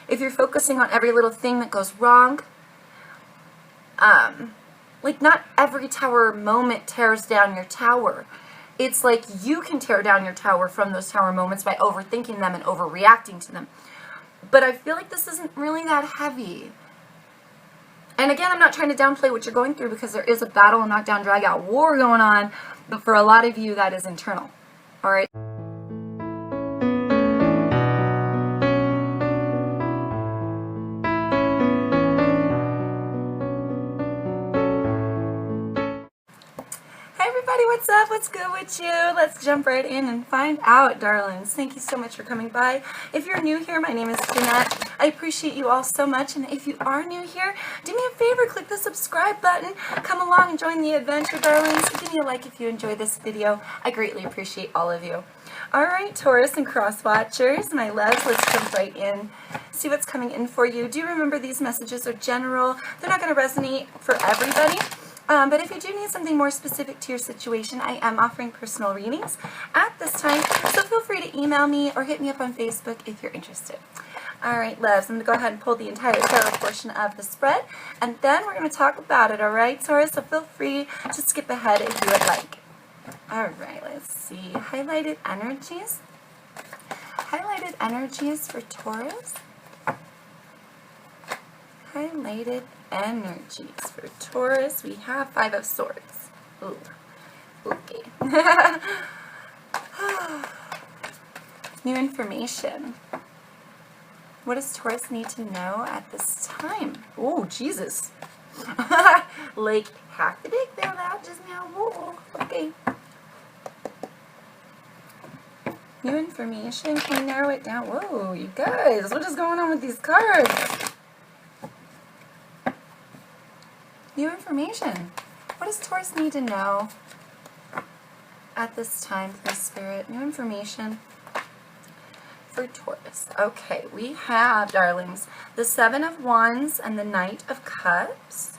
If you're focusing on every little thing that goes wrong, like not every tower moment tears down your tower. It's like you can tear down your tower from those tower moments by overthinking them and overreacting to them. But I feel like this isn't really that heavy. And again, I'm not trying to downplay what you're going through, because there is a battle and knockdown, drag out war going on. But for a lot of you, that is internal. All right. What's up? What's good with you? Let's jump right in and find out, darlings. Thank you so much for coming by. If you're new here, my name is Jeanette. I appreciate you all so much. And if you are new here, do me a favor, click the subscribe button. Come along and join the adventure, darlings. Give me a like if you enjoyed this video. I greatly appreciate all of you. All right, Taurus and cross watchers, my loves, let's jump right in. See what's coming in for you. Do remember these messages are general. They're not going to resonate for everybody. But if you do need something more specific to your situation, I am offering personal readings at this time. So feel free to email me or hit me up on Facebook if you're interested. All right, loves, I'm going to go ahead and pull the entire tarot portion of the spread. And then we're going to talk about it, all right, Taurus? So feel free to skip ahead if you would like. All right, let's see. Highlighted energies. Highlighted energies for Taurus. Highlighted energies for Taurus. We have 5 of Swords. Ooh. Okay. New information. What does Taurus need to know at this time? Oh, Jesus. Like, half the dick fell out just now. Whoa. Okay. New information. Can you narrow it down? Whoa, you guys. What is going on with these cards? New information. What does Taurus need to know at this time, please, Spirit? New information for Taurus. Okay, we have, darlings, the 7 of Wands and the Knight of Cups.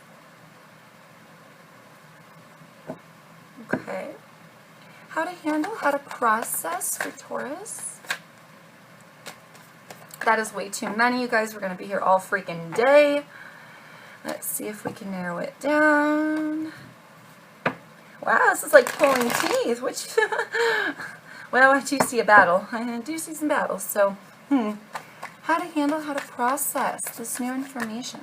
Okay. How to handle, how to process for Taurus. That is way too many, you guys. We're going to be here all freaking day. Let's see if we can narrow it down. Wow, this is like pulling teeth. Which, well, I do see a battle. I do see some battles. So, how to handle, how to process this new information.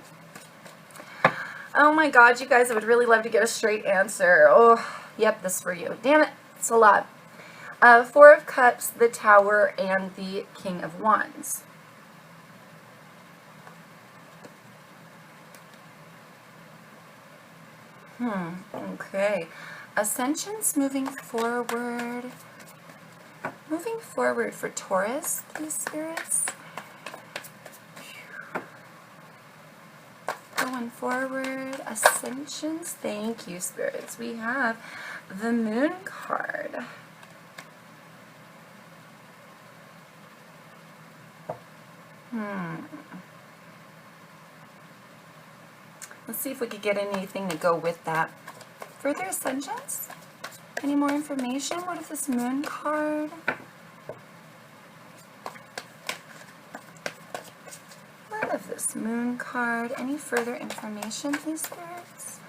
Oh my God, you guys, I would really love to get a straight answer. Oh, yep, this is for you. Damn it, it's a lot. 4 of Cups, the Tower, and the King of Wands. Okay. Ascensions moving forward. Moving forward for Taurus, please, spirits. Going forward. Ascensions. Thank you, spirits. We have the Moon card. Let's see if we could get anything to go with that. Further ascensions? Any more information? What if this Moon card? What if this Moon card? Any further information, please, spirits?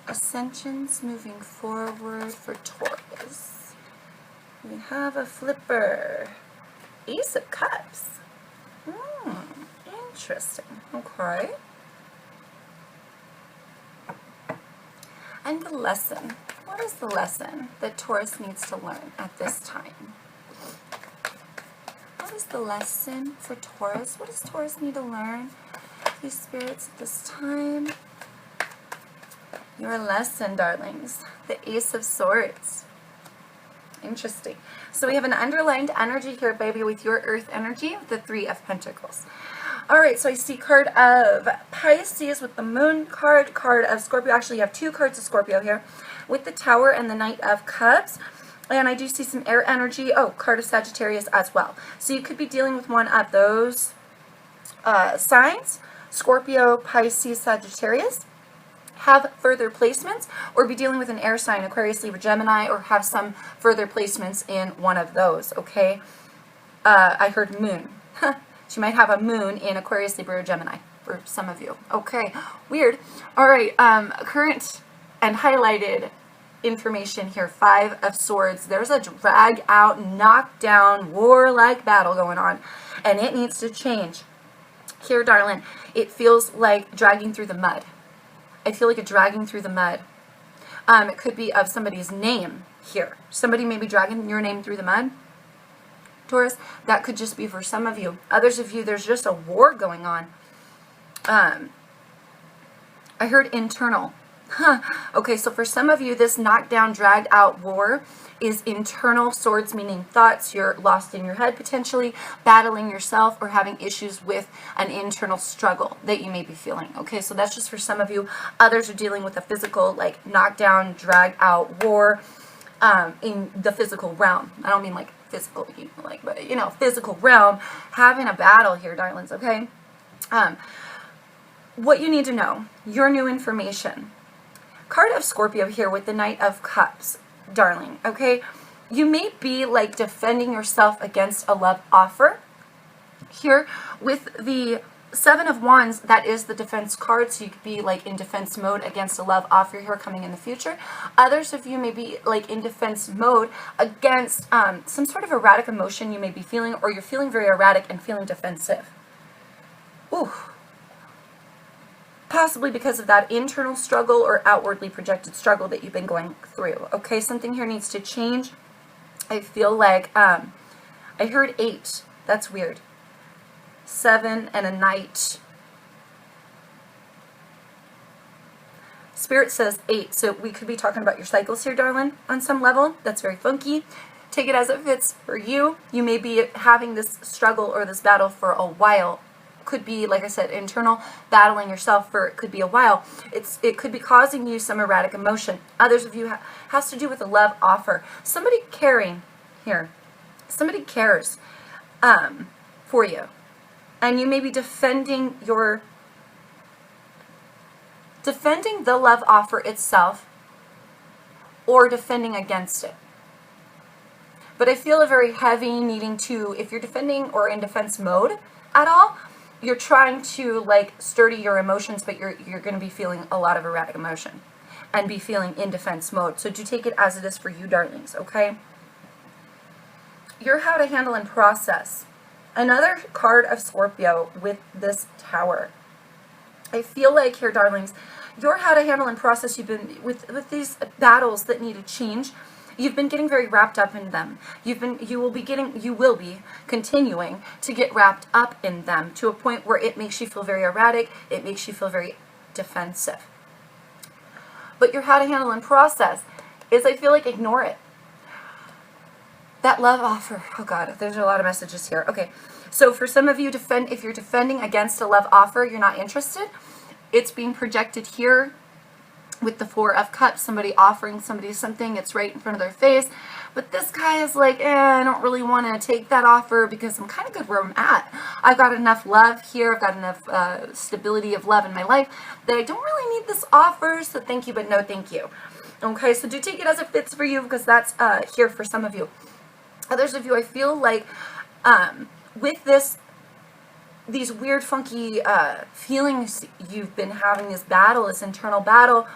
Ascensions moving forward for Taurus. We have a flipper. Ace of Cups. Interesting. Okay. And the lesson. What is the lesson that Taurus needs to learn at this time? What is the lesson for Taurus? What does Taurus need to learn, these spirits, at this time? Your lesson, darlings. The Ace of Swords. Interesting. So we have an underlined energy here, baby, with your Earth energy, the 3 of Pentacles. All right, so I see card of Pisces with the Moon card, card of Scorpio. Actually, you have 2 cards of Scorpio here with the Tower and the Knight of Cups. And I do see some air energy. Oh, card of Sagittarius as well. So you could be dealing with one of those signs, Scorpio, Pisces, Sagittarius. Have further placements, or be dealing with an air sign, Aquarius, Libra, Gemini, or have some further placements in one of those, okay? I heard Moon. She might have a moon in Aquarius, Libra, or Gemini for some of you. Okay, weird. All right, current and highlighted information here. 5 of Swords. There's a drag out, knockdown, warlike battle going on, and it needs to change. Here, darling, it feels like dragging through the mud. I feel like a dragging through the mud. It could be of somebody's name here. Somebody may be dragging your name through the mud, Taurus. That could just be for some of you. Others of you, there's just a war going on. I heard internal. Okay, so for some of you, this knockdown, dragged out war is internal. Swords meaning thoughts. You're lost in your head, potentially battling yourself or having issues with an internal struggle that you may be feeling. Okay, so that's just for some of you. Others are dealing with a physical, like knockdown, drag out war in the physical realm. I don't mean like physical, like, but you know, physical realm, having a battle here, darlings. Okay, what you need to know, your new information. Card of Scorpio here with the Knight of Cups, darling, okay? You may be like defending yourself against a love offer. Here with the 7 of Wands, that is the defense card, so you could be like in defense mode against a love offer here coming in the future. Others of you may be like in defense mode against some sort of erratic emotion you may be feeling, or you're feeling very erratic and feeling defensive. Ooh. Possibly because of that internal struggle or outwardly projected struggle that you've been going through. Okay, something here needs to change. I feel like, I heard 8. That's weird. 7 and a Knight. Spirit says 8, so we could be talking about your cycles here, darling, on some level. That's very funky. Take it as it fits for you. You may be having this struggle or this battle for a while. Could be, like I said, internal, battling yourself for, it could be a while. It could be causing you some erratic emotion. Others of you has to do with a love offer. Somebody caring here. Somebody cares for you. And you may be defending the love offer itself or defending against it. But I feel a very heavy needing to, if you're defending or in defense mode at all, you're trying to like sturdy your emotions, but you're going to be feeling a lot of erratic emotion and be feeling in defense mode. So do take it as it is for you, darlings, okay? Your how to handle and process. Another card of Scorpio with this Tower. I feel like here, darlings, your how to handle and process, you've been with these battles that need to change. You've been getting very wrapped up in them. You will be continuing to get wrapped up in them to a point where it makes you feel very erratic. It makes you feel very defensive. But your how to handle and process is, I feel like, ignore it. That love offer. Oh God, there's a lot of messages here. Okay, so for some of you, if you're defending against a love offer, you're not interested. It's being projected here. With the 4 of Cups, somebody offering somebody something, it's right in front of their face. But this guy is like, I don't really want to take that offer because I'm kind of good where I'm at. I've got enough love here. I've got enough stability of love in my life that I don't really need this offer. So thank you, but no thank you. Okay, so do take it as it fits for you because that's here for some of you. Others of you, I feel like with these weird, funky feelings you've been having, this battle, this internal battle,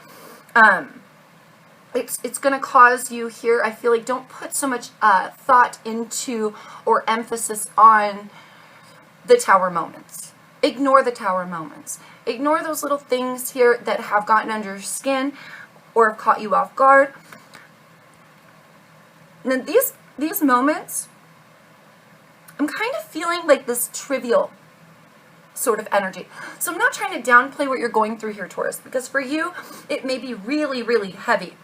it's going to cause you here, I feel like, don't put so much thought into or emphasis on the Tower moments. Ignore the Tower moments. Ignore those little things here that have gotten under your skin or have caught you off guard. Now, these moments, I'm kind of feeling like this trivial sort of energy. So I'm not trying to downplay what you're going through here, Taurus, because for you, it may be really, really heavy.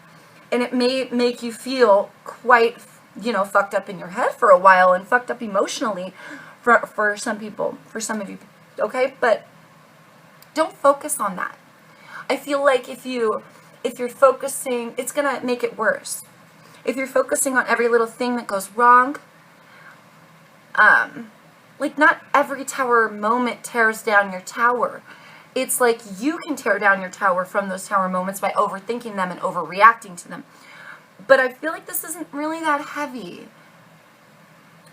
And it may make you feel quite, fucked up in your head for a while and fucked up emotionally for some people, for some of you, okay? But don't focus on that. I feel like if you're focusing, it's going to make it worse. If you're focusing on every little thing that goes wrong, like, not every Tower moment tears down your tower. It's like you can tear down your tower from those Tower moments by overthinking them and overreacting to them. But I feel like this isn't really that heavy.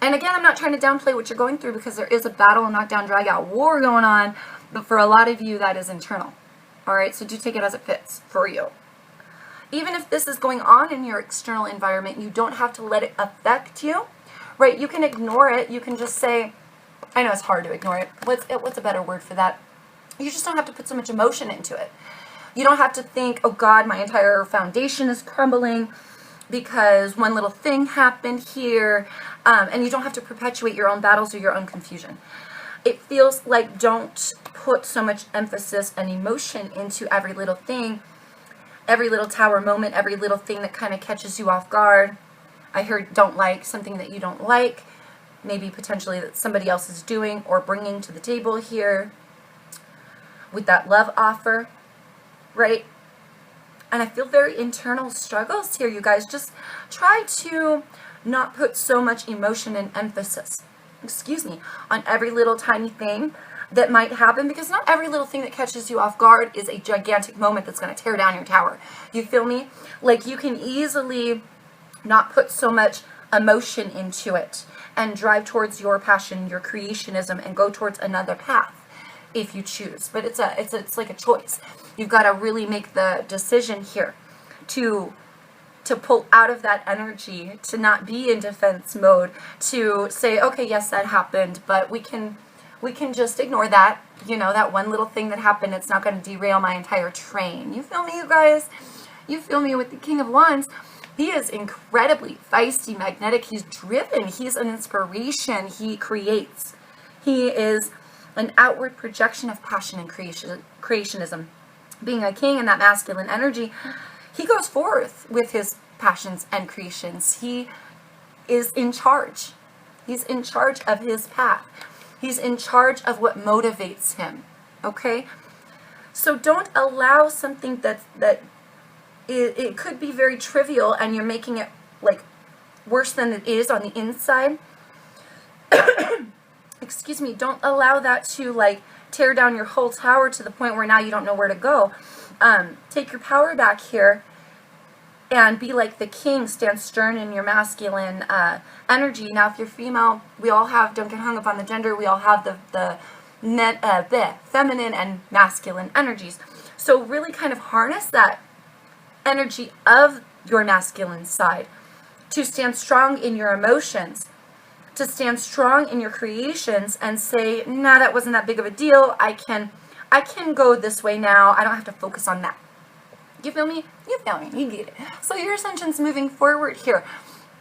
And again, I'm not trying to downplay what you're going through, because there is a battle, knockdown, drag out war going on. But for a lot of you, that is internal. All right, so do take it as it fits for you. Even if this is going on in your external environment, you don't have to let it affect you, right? You can ignore it. You can just say, I know it's hard to ignore it. What's a better word for that? You just don't have to put so much emotion into it. You don't have to think, oh God, my entire foundation is crumbling because one little thing happened here. And you don't have to perpetuate your own battles or your own confusion. It feels like don't put so much emphasis and emotion into every little thing, every little tower moment, every little thing that kind of catches you off guard. I heard don't like, something that you don't like, maybe potentially that somebody else is doing or bringing to the table here with that love offer, right? And I feel very internal struggles here, you guys. Just try to not put so much emotion and emphasis, on every little tiny thing that might happen, because not every little thing that catches you off guard is a gigantic moment that's going to tear down your tower. You feel me? Like, you can easily not put so much emotion into it and drive towards your passion, your creationism, and go towards another path if you choose. But it's like a choice. You've got to really make the decision here to pull out of that energy, to not be in defense mode, to say, okay, yes, that happened, but we can just ignore that. You know, that one little thing that happened, it's not going to derail my entire train. You feel me, you guys? You feel me with the King of Wands? He is incredibly feisty, magnetic. He's driven. He's an inspiration. He creates. He is an outward projection of passion and creationism. Being a king in that masculine energy, he goes forth with his passions and creations. He is in charge. He's in charge of his path. He's in charge of what motivates him. Okay? So don't allow something that it could be very trivial and you're making it like worse than it is on the inside. Excuse me. Don't allow that to like tear down your whole tower to the point where now you don't know where to go. Take your power back here and be like the king. Stand stern in your masculine energy. Now, if you're female, we all have, don't get hung up on the gender, we all have the feminine and masculine energies. So really kind of harness that energy of your masculine side to stand strong in your emotions, to stand strong in your creations and say, nah, that wasn't that big of a deal. I can go this way now. I don't have to focus on that. You feel me? You feel me. You get it. So your ascension's moving forward here.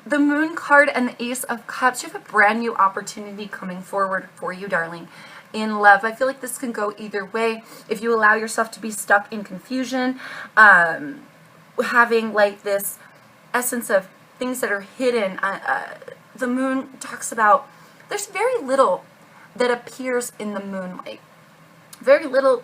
The Moon card and the Ace of Cups, you have a brand new opportunity coming forward for you, darling, in love. I feel like this can go either way. If you allow yourself to be stuck in confusion, having like this essence of things that are hidden, the Moon talks about there's very little that appears in the moonlight. Very little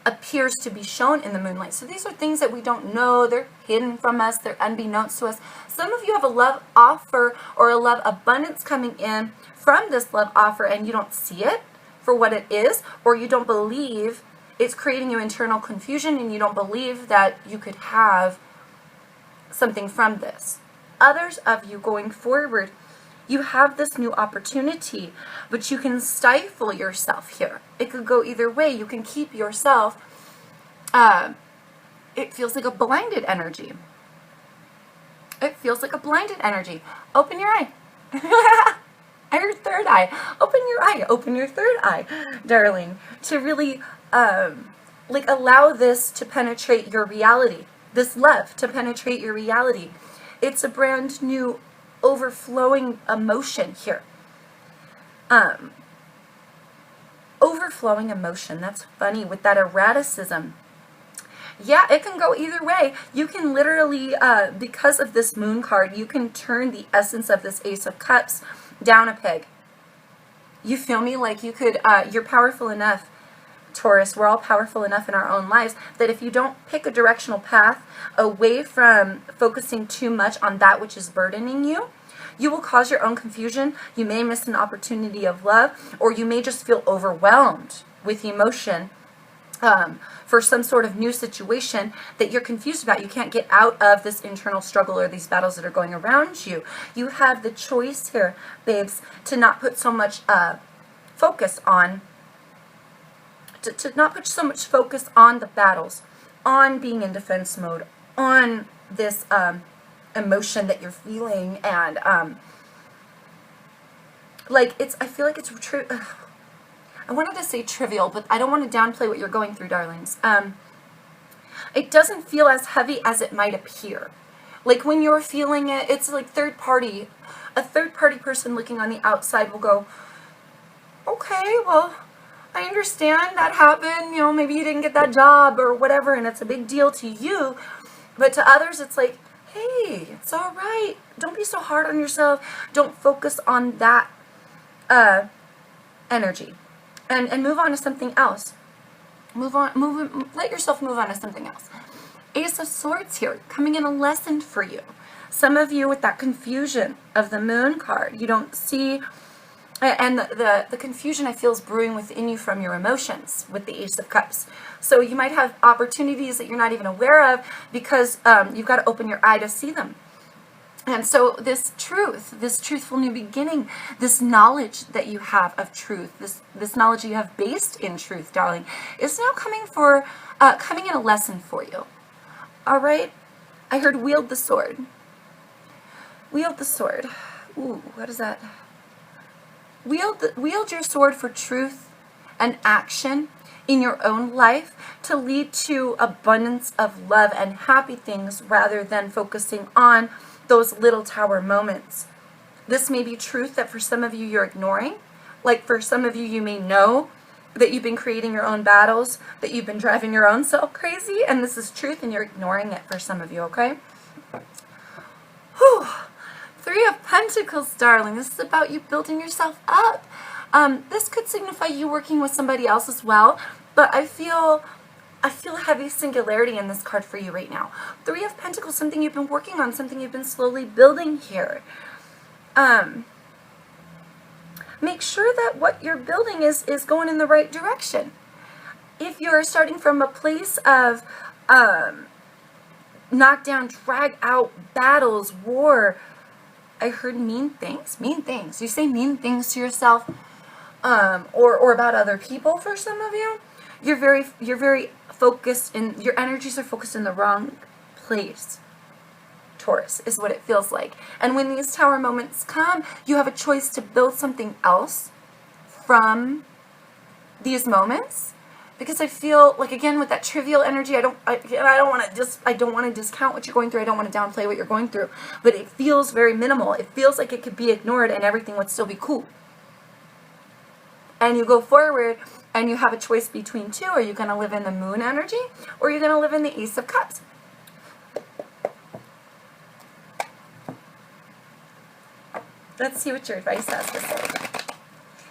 appears to be shown in the moonlight. So these are things that we don't know. They're hidden from us. They're unbeknownst to us. Some of you have a love offer or a love abundance coming in from this love offer and you don't see it for what it is, or you don't believe it's creating you internal confusion and you don't believe that you could have something from this. Others of you going forward, you have this new opportunity, but you can stifle yourself here. It could go either way. You can keep yourself, it feels like a blinded energy. It feels like a blinded energy. Open your eye. Your third eye. Open your eye. Open your third eye, darling, to really like allow this to penetrate your reality. This love to penetrate your reality. It's a brand new overflowing emotion here. Overflowing emotion. That's funny with that erraticism. Yeah, it can go either way. You can literally, because of this Moon card, you can turn the essence of this Ace of Cups down a peg. You feel me? Like you could, you're powerful enough, Taurus. We're all powerful enough in our own lives that if you don't pick a directional path away from focusing too much on that which is burdening you, you will cause your own confusion. You may miss an opportunity of love, or you may just feel overwhelmed with emotion for some sort of new situation that you're confused about. You can't get out of this internal struggle or these battles that are going around you. You have the choice here, babes, to not put so much focus on, to not put so much focus on the battles, on being in defense mode, on this emotion that you're feeling, and like I feel like it's true. I wanted to say trivial, but I don't want to downplay what you're going through, darlings. It doesn't feel as heavy as it might appear. Like when you're feeling it, it's like third party. A third party person looking on the outside will go, okay, well, I understand that happened. You know, maybe you didn't get that job or whatever, and it's a big deal to you. But to others, it's like, hey, it's all right. Don't be so hard on yourself. Don't focus on that energy. And move on to something else. Let yourself move on to something else. Ace of Swords here, coming in a lesson for you. Some of you with that confusion of the Moon card, you don't see, and the confusion I feel is brewing within you from your emotions with the Ace of Cups. So you might have opportunities that you're not even aware of because you've got to open your eye to see them. And so this truth, this truthful new beginning, this knowledge that you have of truth, this knowledge you have based in truth, darling, is now coming in a lesson for you. All right? I heard wield the sword. Wield the sword. Ooh, what is that? Wield your sword for truth and action in your own life to lead to abundance of love and happy things rather than focusing on those little tower moments. This may be truth that for some of you you're ignoring. Like for some of you, you may know that you've been creating your own battles, that you've been driving your own self crazy, and this is truth and you're ignoring it for some of you, okay? Whew. Three of Pentacles, darling. This is about you building yourself up. This could signify you working with somebody else as well, but I feel heavy singularity in this card for you right now. Three of Pentacles, something you've been working on, something you've been slowly building here. Make sure that what you're building is going in the right direction. If you're starting from a place of knockdown, drag out battles, war, I heard mean things. Mean things. You say mean things to yourself or about other people for some of you. You're very focused, and your energies are focused in the wrong place. Taurus is what it feels like. And when these tower moments come, you have a choice to build something else from these moments. Because I feel like, again, with that trivial energy, I don't want to discount what you're going through. I don't want to downplay what you're going through. But it feels very minimal. It feels like it could be ignored and everything would still be cool. And you go forward and you have a choice between two. Are you going to live in the Moon energy or are you going to live in the Ace of Cups? Let's see what your advice has to say.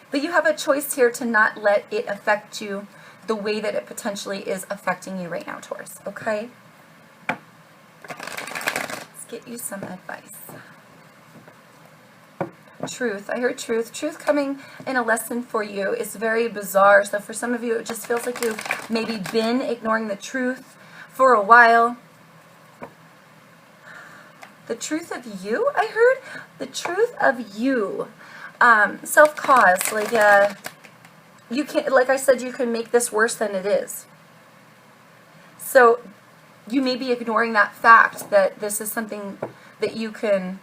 But you have a choice here to not let it affect you the way that it potentially is affecting you right now, Taurus. Okay? Let's get you some advice. Truth. I heard truth. Truth coming in a lesson for you is very bizarre. So for some of you, it just feels like you've maybe been ignoring the truth for a while. The truth of you, I heard. The truth of you. Self-cause. Like, you can, like I said, you can make this worse than it is. So you may be ignoring that fact that this is something that you can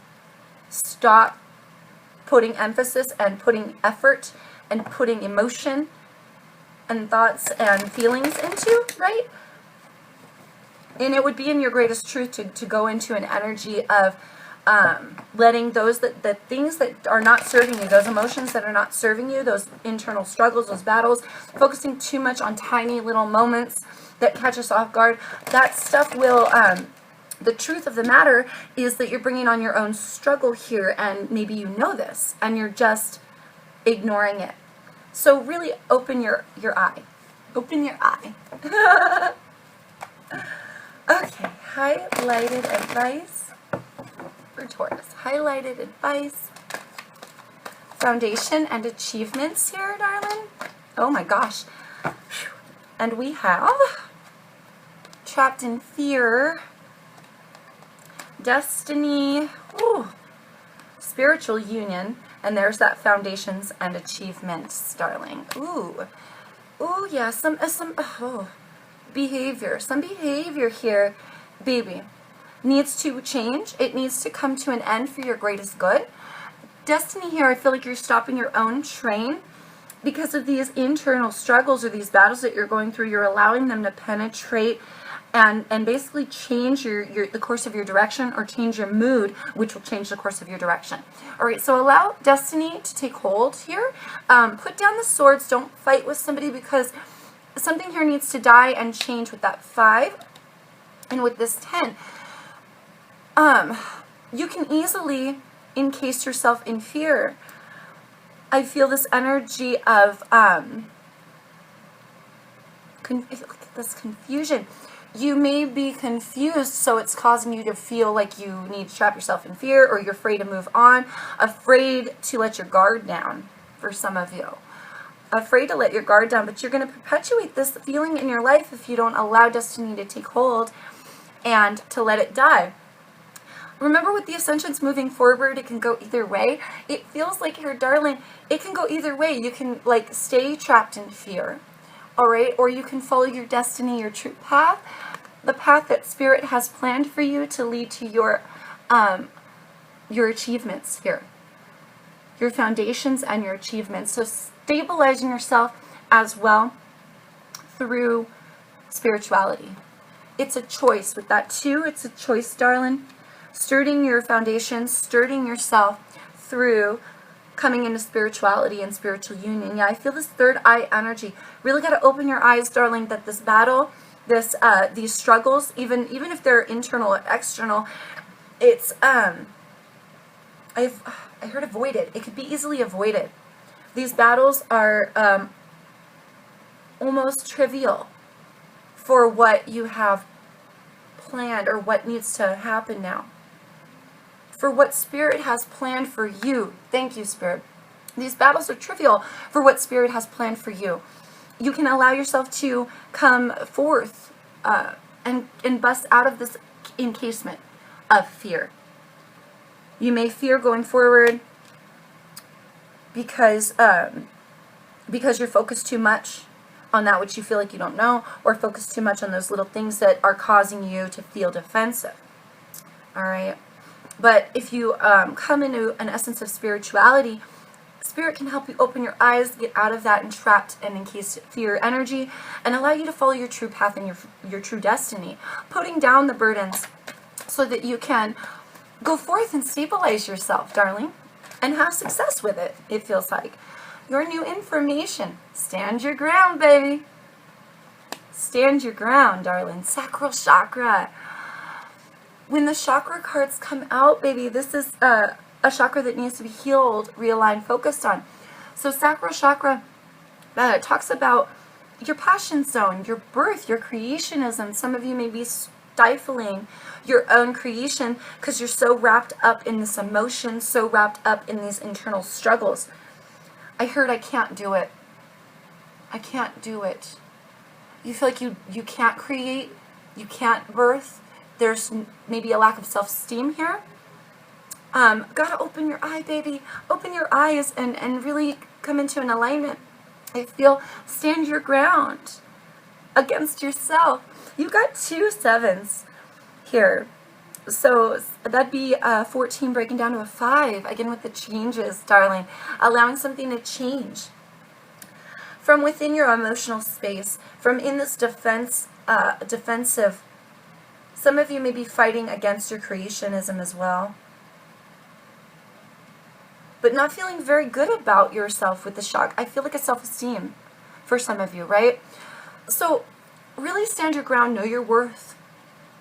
stop putting emphasis and putting effort and putting emotion and thoughts and feelings into, right? And it would be in your greatest truth to go into an energy of letting those the things that are not serving you, those emotions that are not serving you, those internal struggles, those battles, focusing too much on tiny little moments that catch us off guard, that stuff will, the truth of the matter is that you're bringing on your own struggle here, and maybe you know this, and you're just ignoring it. So really open your eye. Open your eye. Okay, highlighted advice for Taurus. Highlighted advice. Foundation and achievements here, darling. Oh my gosh. And we have trapped in fear, destiny, ooh, spiritual union, and there's that foundations and achievements, darling. Ooh, ooh, yeah, some behavior. Some behavior here, baby, needs to change. It needs to come to an end for your greatest good. Destiny here, I feel like you're stopping your own train because of these internal struggles or these battles that you're going through. You're allowing them to penetrate and basically change the course of your direction, or change your mood, which will change the course of your direction. All right, so allow destiny to take hold here. Put down the swords. Don't fight with somebody, because something here needs to die and change with that 5 and with this 10. You can easily encase yourself in fear. I feel this energy of this confusion. You may be confused, so it's causing you to feel like you need to trap yourself in fear, or you're afraid to move on, afraid to let your guard down for some of you. Afraid to let your guard down, but you're going to perpetuate this feeling in your life if you don't allow destiny to take hold and to let it die. Remember, with the ascensions moving forward, it can go either way. It feels like here, darling, it can go either way. You can like stay trapped in fear, all right? Or you can follow your destiny, your true path, the path that Spirit has planned for you to lead to your achievements here, your foundations and your achievements. So stabilizing yourself as well through spirituality. It's a choice. With that 2, it's a choice, darling. Sturdying your foundations, sturdying yourself through coming into spirituality and spiritual union. Yeah, I feel this third eye energy. Really got to open your eyes, darling, that this battle, these struggles, even if they're internal or external, it's I heard avoided. It could be easily avoided. These battles are almost trivial for what you have planned or what needs to happen now. For what Spirit has planned for you. Thank you, Spirit. These battles are trivial for what Spirit has planned for you. You can allow yourself to come forth and bust out of this encasement of fear. You may fear going forward because you're focused too much on that which you feel like you don't know, or focus too much on those little things that are causing you to feel defensive. All right. But if you come into an essence of spirituality, Spirit can help you open your eyes, get out of that entrapped and encased fear energy, and allow you to follow your true path and your true destiny, putting down the burdens so that you can go forth and stabilize yourself, darling, and have success with it, it feels like. Your new information. Stand your ground, baby. Stand your ground, darling. Sacral Chakra. When the chakra cards come out, baby, this is a chakra that needs to be healed, realigned, focused on. So Sacral Chakra talks about your passion zone, your birth, your creationism. Some of you may be stifling your own creation because you're so wrapped up in this emotion, so wrapped up in these internal struggles. I heard I can't do it. I can't do it. You feel like you can't create, you can't birth. There's maybe a lack of self-esteem here. Gotta open your eye, baby. Open your eyes and really come into an alignment. I feel stand your ground against yourself. You got 2 7s here. So that'd be 14 breaking down to a 5. Again, with the changes, darling. Allowing something to change. From within your emotional space, from in this defensive, some of you may be fighting against your creationism as well. But not feeling very good about yourself with the shock. I feel like a self-esteem for some of you, right? So really stand your ground, know your worth.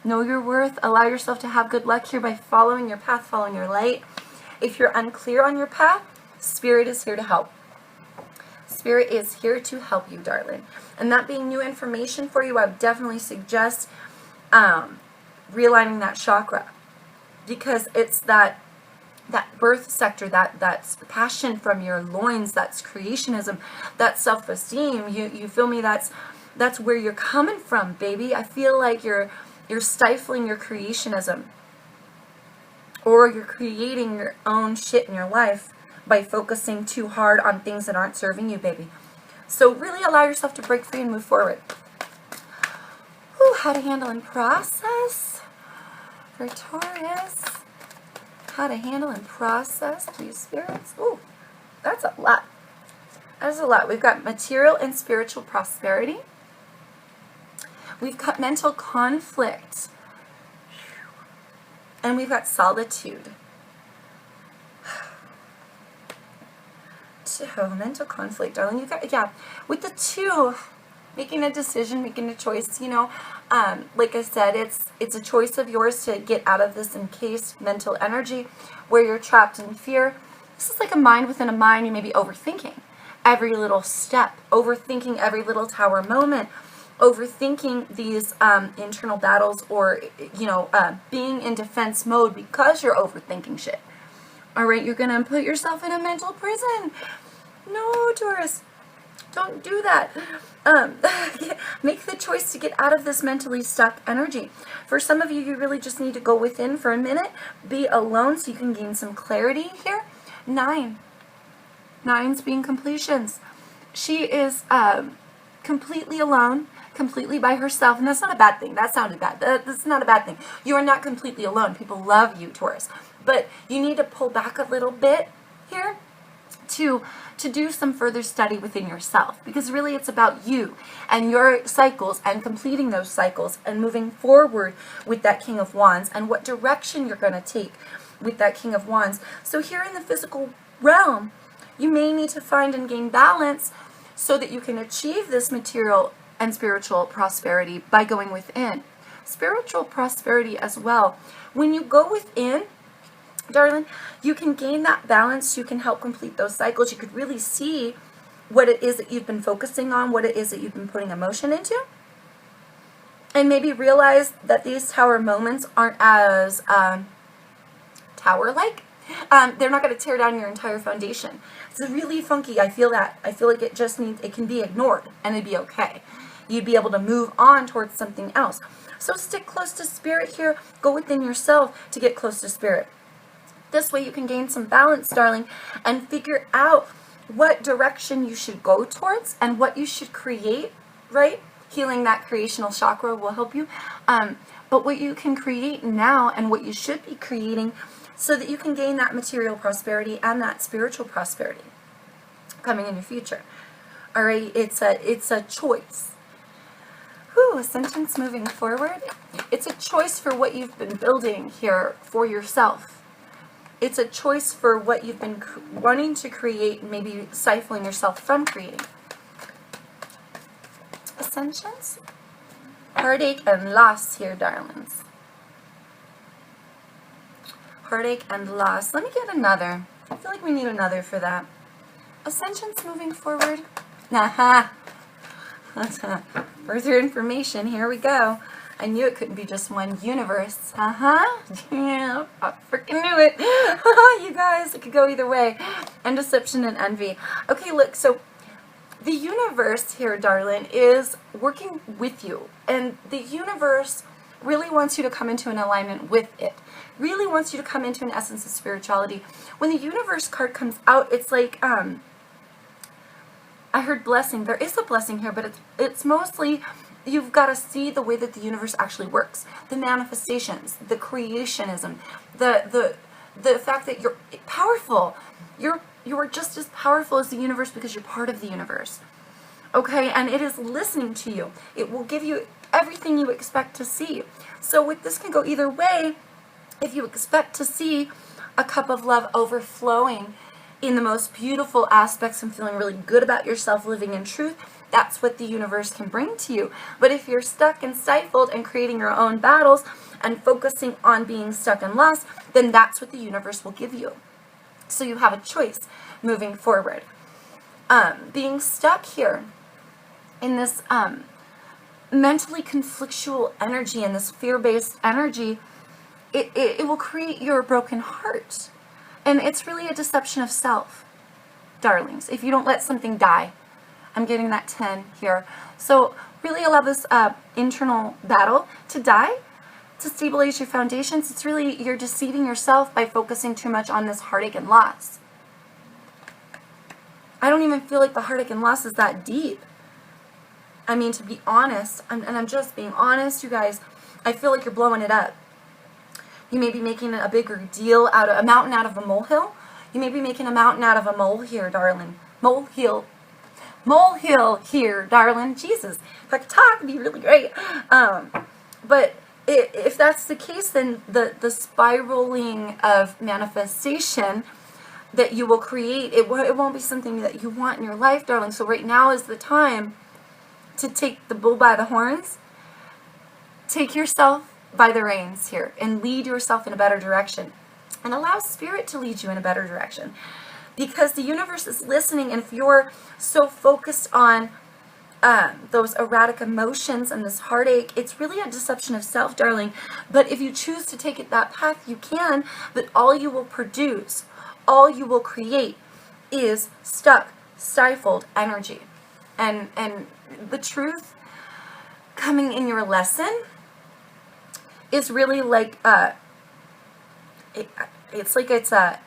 Know your worth. Allow yourself to have good luck here by following your path, following your light. If you're unclear on your path, Spirit is here to help. Spirit is here to help you, darling. And that being new information for you, I would definitely suggest realigning that chakra, because it's that birth sector, that's passion from your loins, that's creationism, that's self-esteem. You feel me? That's That's where you're coming from, baby. I feel like you're stifling your creationism, or you're creating your own shit in your life by focusing too hard on things that aren't serving you, baby. So really allow yourself to break free and move forward. Whew, how to handle and process for Taurus. How to handle and process these spirits. Ooh, that's a lot. That's a lot. We've got material and spiritual prosperity. We've got mental conflict. And we've got solitude. Mental conflict, darling. You've got, yeah, with the 2, making a decision, making a choice, you know, like I said, it's a choice of yours to get out of this encased mental energy where you're trapped in fear. This is like a mind within a mind. You may be overthinking every little step, overthinking every little tower moment, overthinking these internal battles, or, you know, being in defense mode because you're overthinking shit. All right, you're going to put yourself in a mental prison. No, Taurus, don't do that. Make the choice to get out of this mentally stuck energy. For some of you, you really just need to go within for a minute, be alone so you can gain some clarity here. 9. 9's being completions. She is completely alone, completely by herself, and that's not a bad thing. That sounded bad. That's not a bad thing. You are not completely alone. People love you, Taurus. But you need to pull back a little bit here to do some further study within yourself, because really it's about you and your cycles and completing those cycles and moving forward with that King of Wands and what direction you're going to take with that King of Wands. So here in the physical realm, you may need to find and gain balance so that you can achieve this material and spiritual prosperity by going within. Spiritual prosperity as well. When you go within, darling, you can gain that balance. You can help complete those cycles. You could really see what it is that you've been focusing on, what it is that you've been putting emotion into, and maybe realize that these tower moments aren't as tower-like. They're not going to tear down your entire foundation. It's really funky. I feel that. I feel like it just needs, it can be ignored and it'd be okay. You'd be able to move on towards something else. So stick close to spirit here. Go within yourself to get close to spirit. This way you can gain some balance, darling, and figure out what direction you should go towards and what you should create, right? Healing that creational chakra will help you. But what you can create now and what you should be creating so that you can gain that material prosperity and that spiritual prosperity coming in your future. All right, it's a choice. A sentence moving forward. It's a choice for what you've been building here for yourself. It's a choice for what you've been wanting to create, maybe stifling yourself from creating. Ascensions. Heartache and loss here, darlings. Heartache and loss. Let me get another. I feel like we need another for that. Ascensions moving forward. Aha. Further information. Here we go. I knew it couldn't be just one universe. Yeah, I freaking knew it. You guys, it could go either way. And deception and envy. Okay, look, so the universe here, darling, is working with you. And the universe really wants you to come into an alignment with it. Really wants you to come into an essence of spirituality. When the universe card comes out, it's like, I heard blessing. There is a blessing here, but it's mostly, you've got to see the way that the universe actually works. The manifestations, the creationism, the fact that you're powerful. You are just as powerful as the universe because you're part of the universe. Okay, and it is listening to you. It will give you everything you expect to see. So with this can go either way. If you expect to see a cup of love overflowing in the most beautiful aspects and feeling really good about yourself, living in truth, that's what the universe can bring to you. But if you're stuck and stifled and creating your own battles and focusing on being stuck and lost, then that's what the universe will give you. So you have a choice moving forward. Being stuck here in this mentally conflictual energy and this fear-based energy, it will create your broken heart. And it's really a deception of self, darlings, if you don't let something die. I'm getting that 10 here. So really allow this internal battle to die, to stabilize your foundations. It's really, you're deceiving yourself by focusing too much on this heartache and loss. I don't even feel like the heartache and loss is that deep. I mean, to be honest, and I'm just being honest, you guys, I feel like you're blowing it up. You may be making a bigger deal out of a mountain out of a molehill. You may be making a mountain out of a mole here, darling. Molehill here, darling. Jesus, if I could talk, it'd be really great. But if that's the case, then the spiraling of manifestation that you will create, it won't be something that you want in your life, darling. So right now is the time to take the bull by the horns. Take yourself by the reins here and lead yourself in a better direction. And allow spirit to lead you in a better direction. Because the universe is listening, and if you're so focused on those erratic emotions and this heartache, it's really a deception of self, darling. But if you choose to take it that path, you can, but all you will produce, all you will create is stuck, stifled energy. And the truth coming in your lesson is really like it's a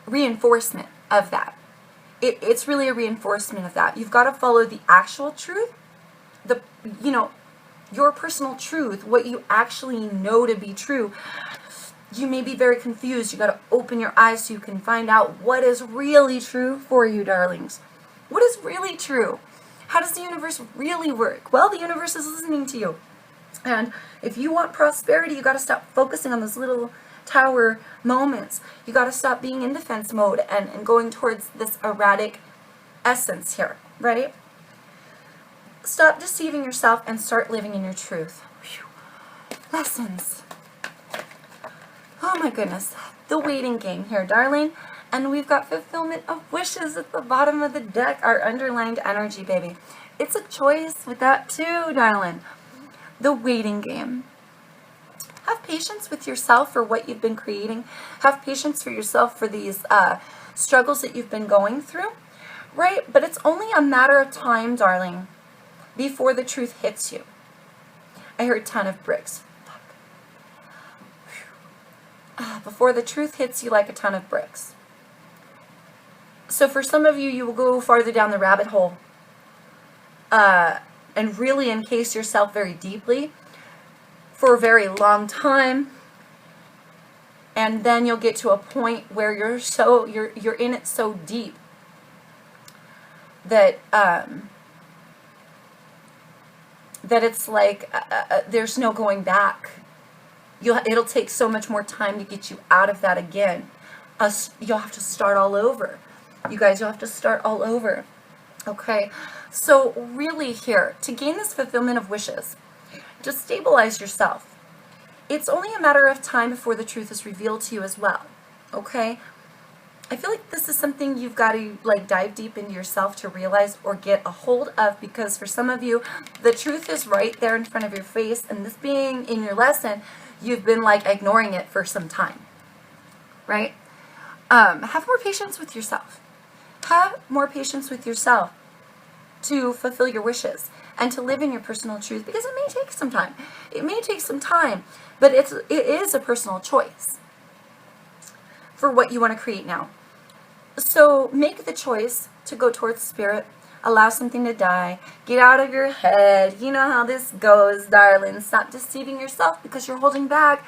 reinforcement of that. It's really a reinforcement of that. You've got to follow the actual truth, your personal truth, what you actually know to be true. You may be very confused. You got to open your eyes so you can find out what is really true for you, darlings. What is really true? How does the universe really work? Well, the universe is listening to you. And if you want prosperity, you got to stop focusing on those little tower moments. You got to stop being in defense mode and going towards this erratic essence here, right? Stop deceiving yourself and start living in your truth. Whew. Lessons. Oh my goodness. The waiting game here, darling. And we've got fulfillment of wishes at the bottom of the deck, our underlined energy, baby. It's a choice with that too, darling. The waiting game. Have patience with yourself for what you've been creating. Have patience for yourself for these struggles that you've been going through, right? But it's only a matter of time, darling, before the truth hits you. I heard a ton of bricks. Before the truth hits you like a ton of bricks. So for some of you, you will go farther down the rabbit hole and really encase yourself very deeply for a very long time, and then you'll get to a point where you're in it so deep that that it's like there's no going back. It'll take so much more time to get you out of that again. You'll have to start all over. You guys, you'll have to start all over. Okay, so really here, to gain this fulfillment of wishes, just stabilize yourself. It's only a matter of time before the truth is revealed to you as well. Okay, I feel like this is something you've got to like dive deep into yourself to realize or get a hold of, because for some of you, the truth is right there in front of your face, and this being in your lesson, you've been like ignoring it for some time, right? Have more patience with yourself. Have more patience with yourself to fulfill your wishes and to live in your personal truth, because it may take some time. It may take some time, but it is a personal choice for what you want to create now. So make the choice to go towards spirit. Allow something to die. Get out of your head. You know how this goes, darling. Stop deceiving yourself because you're holding back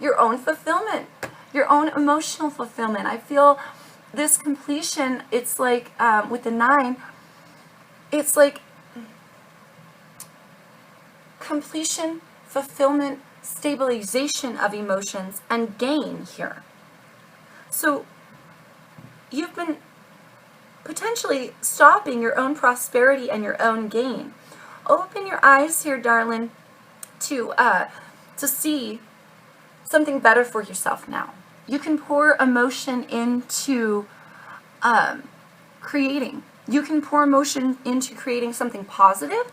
your own fulfillment, your own emotional fulfillment. I feel this completion, it's like with the 9, it's like completion, fulfillment, stabilization of emotions, and gain here. So you've been potentially stopping your own prosperity and your own gain. Open your eyes here, darling, to see something better for yourself now. You can pour emotion into creating. You can pour emotion into creating something positive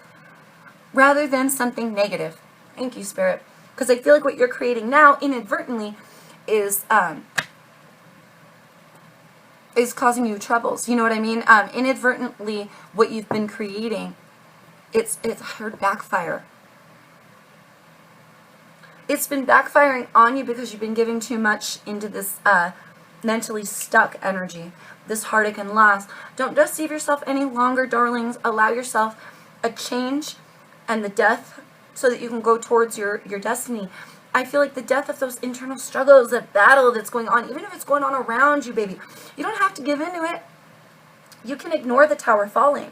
rather than something negative. Thank you, Spirit. Because I feel like what you're creating now inadvertently is is causing you troubles. You know what I mean? Inadvertently, what you've been creating, it's heard backfire. It's been backfiring on you because you've been giving too much into this mentally stuck energy, this heartache and loss. Don't deceive yourself any longer, darlings. Allow yourself a change and the death so that you can go towards your destiny. I feel like the death of those internal struggles, that battle that's going on, even if it's going on around you, baby, you don't have to give into it. You can ignore the tower falling.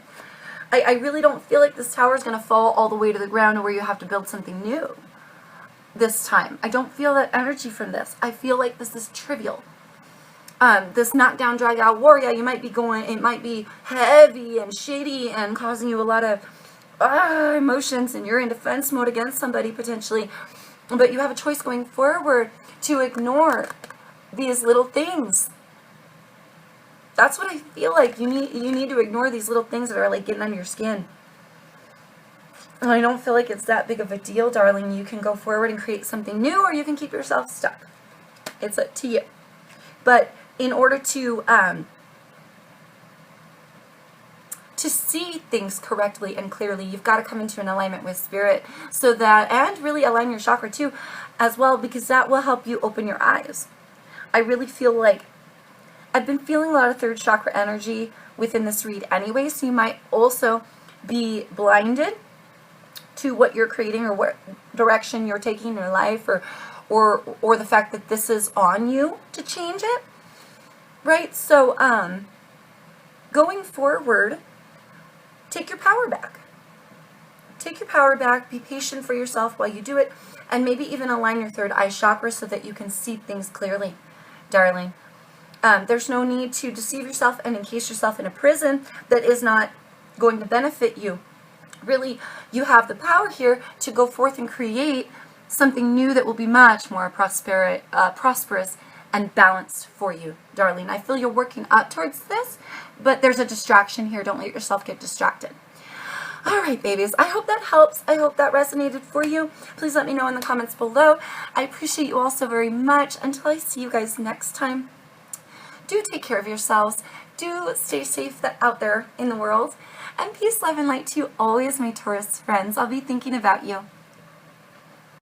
I really don't feel like this tower is going to fall all the way to the ground or where you have to build something new this time. I don't feel that energy from this. I feel like this is trivial. This knockdown, drag out war, yeah, you might be going, it might be heavy and shady and causing you a lot of emotions, and you're in defense mode against somebody potentially. But you have a choice going forward to ignore these little things. That's what I feel like. You need to ignore these little things that are like getting under your skin. And I don't feel like it's that big of a deal, darling. You can go forward and create something new, or you can keep yourself stuck. It's up to you. But in order to see things correctly and clearly, you've got to come into an alignment with spirit, so that, and really align your chakra too as well, because that will help you open your eyes. I really feel like I've been feeling a lot of third chakra energy within this read anyway, so you might also be blinded to what you're creating or what direction you're taking in your life, or the fact that this is on you to change it, right? So going forward, take your power back. Take your power back. Be patient for yourself while you do it, and maybe even align your third eye chakra so that you can see things clearly, darling. There's no need to deceive yourself and encase yourself in a prison that is not going to benefit you. Really, you have the power here to go forth and create something new that will be much more prosperous and balanced for you, darling. I feel you're working up towards this, but there's a distraction here. Don't let yourself get distracted. All right, babies. I hope that helps. I hope that resonated for you. Please let me know in the comments below. I appreciate you all so very much. Until I see you guys next time, do take care of yourselves. Do stay safe out there in the world. And peace, love, and light to you always, my Taurus friends. I'll be thinking about you.